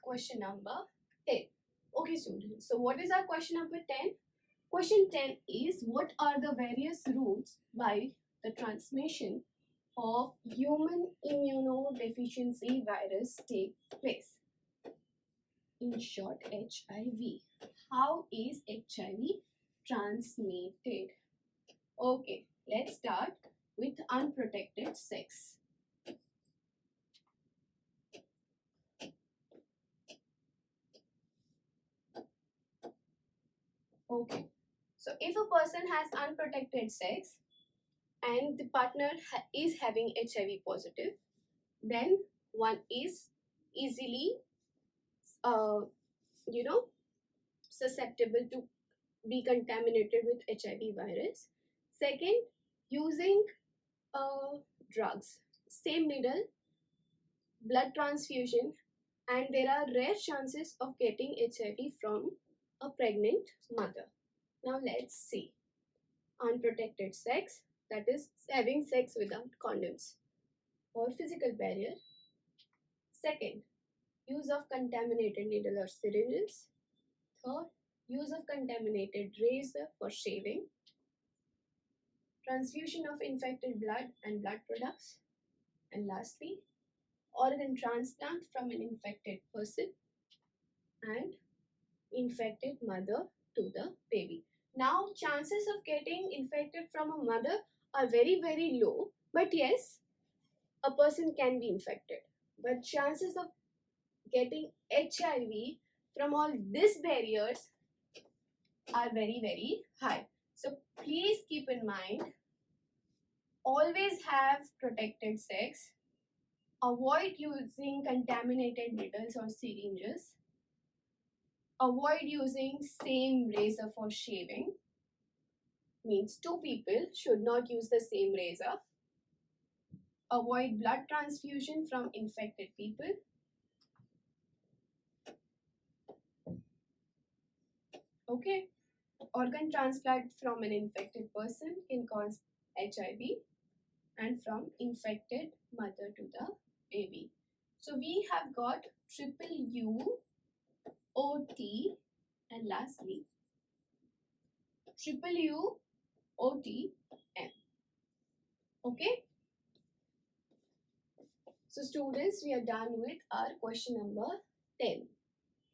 question number 10. Okay students, so what is our question number 10? Question 10 is, what are the various routes by the transmission of human immunodeficiency virus take place? In short, HIV. How is HIV transmitted? Okay, let's start with unprotected sex. Okay, so if a person has unprotected sex and the partner is having HIV positive, then one is easily susceptible to be contaminated with HIV virus. Second, using drugs, same needle, blood transfusion, and there are rare chances of getting HIV from a pregnant mother. Now let's see. Unprotected sex, that is having sex without condoms or physical barrier. Second, use of contaminated needle or syringes. Third, use of contaminated razor for shaving. Transfusion of infected blood and blood products. And lastly, organ transplant from an infected person and infected mother to the baby. Now, chances of getting infected from a mother are very, very low. But yes, a person can be infected. But chances of getting HIV from all these barriers are very, very high. So please keep in mind, always have protected sex. Avoid using contaminated needles or syringes. Avoid using same razor for shaving. Means two people should not use the same razor. Avoid blood transfusion from infected people. Okay. Organ transplant from an infected person can cause HIV, and from infected mother to the baby. So we have got triple U, OT, and lastly triple U, OT, M. Okay. So students, we are done with our question number 10.